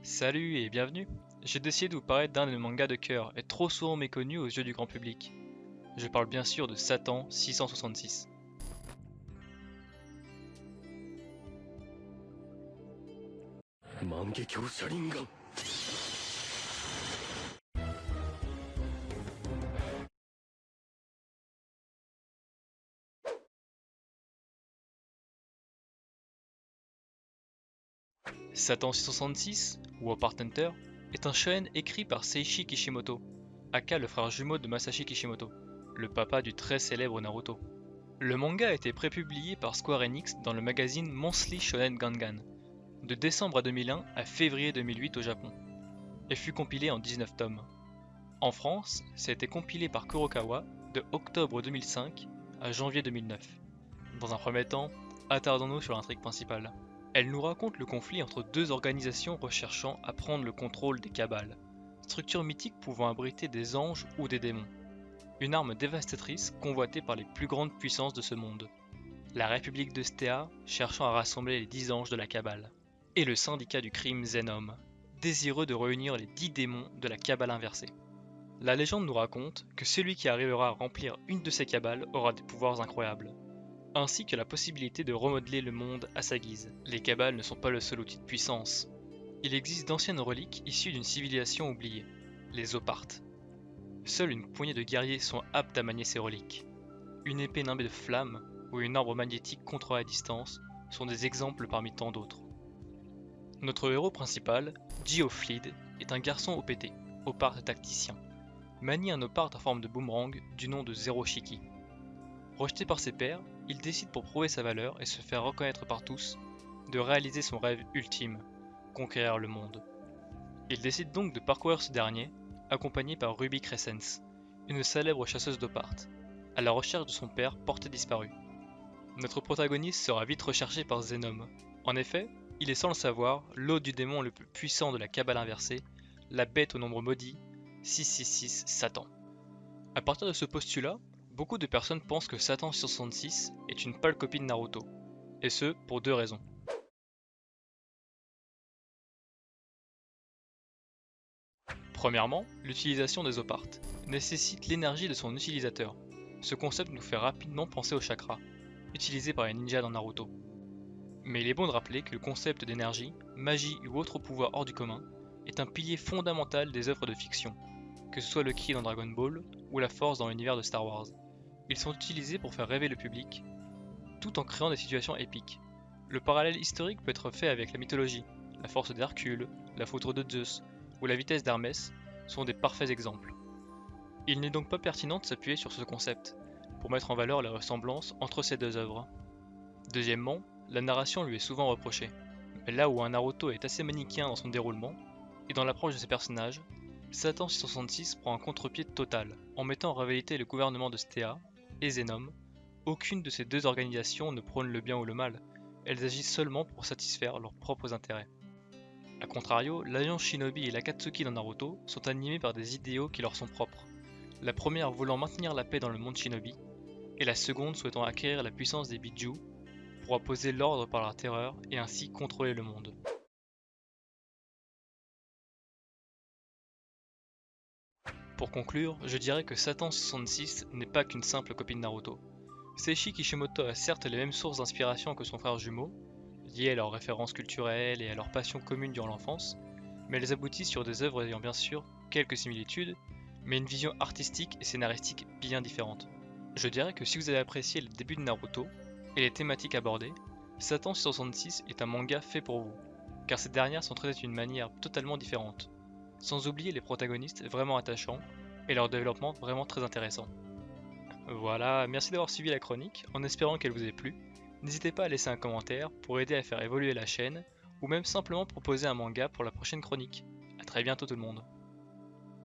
Salut et bienvenue. J'ai décidé de vous parler d'un de mes mangas de cœur et trop souvent méconnu aux yeux du grand public. Je parle bien sûr de Satan 666. Satan 666, ou Apart Hunter, est un shonen écrit par Seishi Kishimoto, aka le frère jumeau de Masashi Kishimoto, le papa du très célèbre Naruto. Le manga a été prépublié par Square Enix dans le magazine Monthly Shonen Gangan, de décembre 2001 à février 2008 au Japon, et fut compilé en 19 tomes. En France, ça a été compilé par Kurokawa de octobre 2005 à janvier 2009. Dans un premier temps, attardons-nous sur l'intrigue principale. Elle nous raconte le conflit entre deux organisations recherchant à prendre le contrôle des Kabbales, structures mythiques pouvant abriter des anges ou des démons. Une arme dévastatrice convoitée par les plus grandes puissances de ce monde. La République de Stea cherchant à rassembler les 10 anges de la Kabbale. Et le syndicat du crime Zenom, désireux de réunir les 10 démons de la Kabbale inversée. La légende nous raconte que celui qui arrivera à remplir une de ces Kabbales aura des pouvoirs incroyables, ainsi que la possibilité de remodeler le monde à sa guise. Les Kabbales ne sont pas le seul outil de puissance. Il existe d'anciennes reliques issues d'une civilisation oubliée, les Opartes. Seule une poignée de guerriers sont aptes à manier ces reliques. Une épée nimbée de flammes ou une arbre magnétique contrôlée à distance sont des exemples parmi tant d'autres. Notre héros principal, Geoffleed, est un garçon OPT, Oparte tacticien. Manie un Oparte en forme de boomerang du nom de Zero Shiki. Rejeté par ses pairs, il décide pour prouver sa valeur et se faire reconnaître par tous, de réaliser son rêve ultime, conquérir le monde. Il décide donc de parcourir ce dernier, accompagné par Ruby Crescens, une célèbre chasseuse d'Oparte, à la recherche de son père porté disparu. Notre protagoniste sera vite recherché par Zenom. En effet, il est sans le savoir l'hôte du démon le plus puissant de la Kabbale inversée, la bête au nombre maudit, 666 Satan. A partir de ce postulat, beaucoup de personnes pensent que Satan 666 est une pâle copie de Naruto, et ce pour deux raisons. Premièrement, l'utilisation des Opartes nécessite l'énergie de son utilisateur. Ce concept nous fait rapidement penser au chakra, utilisé par les ninjas dans Naruto. Mais il est bon de rappeler que le concept d'énergie, magie ou autre pouvoir hors du commun est un pilier fondamental des œuvres de fiction, que ce soit le ki dans Dragon Ball ou la force dans l'univers de Star Wars. Ils sont utilisés pour faire rêver le public, tout en créant des situations épiques. Le parallèle historique peut être fait avec la mythologie. La force d'Hercule, la foudre de Zeus ou la vitesse d'Hermès sont des parfaits exemples. Il n'est donc pas pertinent de s'appuyer sur ce concept pour mettre en valeur la ressemblance entre ces deux œuvres. Deuxièmement, la narration lui est souvent reprochée. Mais là où un Naruto est assez manichéen dans son déroulement et dans l'approche de ses personnages, Satan 666 prend un contre-pied total en mettant en rivalité le gouvernement de Stea et Zenom. Aucune de ces deux organisations ne prône le bien ou le mal, elles agissent seulement pour satisfaire leurs propres intérêts. A contrario, l'alliance Shinobi et l'Akatsuki dans Naruto sont animés par des idéaux qui leur sont propres, la première voulant maintenir la paix dans le monde Shinobi, et la seconde souhaitant acquérir la puissance des Biju pour imposer l'ordre par la terreur et ainsi contrôler le monde. Pour conclure, je dirais que Satan 66 n'est pas qu'une simple copie de Naruto. Seishi Kishimoto a certes les mêmes sources d'inspiration que son frère jumeau, liées à leurs références culturelles et à leur passion commune durant l'enfance, mais elles aboutissent sur des œuvres ayant bien sûr quelques similitudes, mais une vision artistique et scénaristique bien différente. Je dirais que si vous avez apprécié le début de Naruto et les thématiques abordées, Satan 666 est un manga fait pour vous, car ces dernières sont traitées d'une manière totalement différente, sans oublier les protagonistes vraiment attachants et leur développement vraiment très intéressant. Voilà, merci d'avoir suivi la chronique, en espérant qu'elle vous ait plu. N'hésitez pas à laisser un commentaire pour aider à faire évoluer la chaîne, ou même simplement proposer un manga pour la prochaine chronique. A très bientôt tout le monde.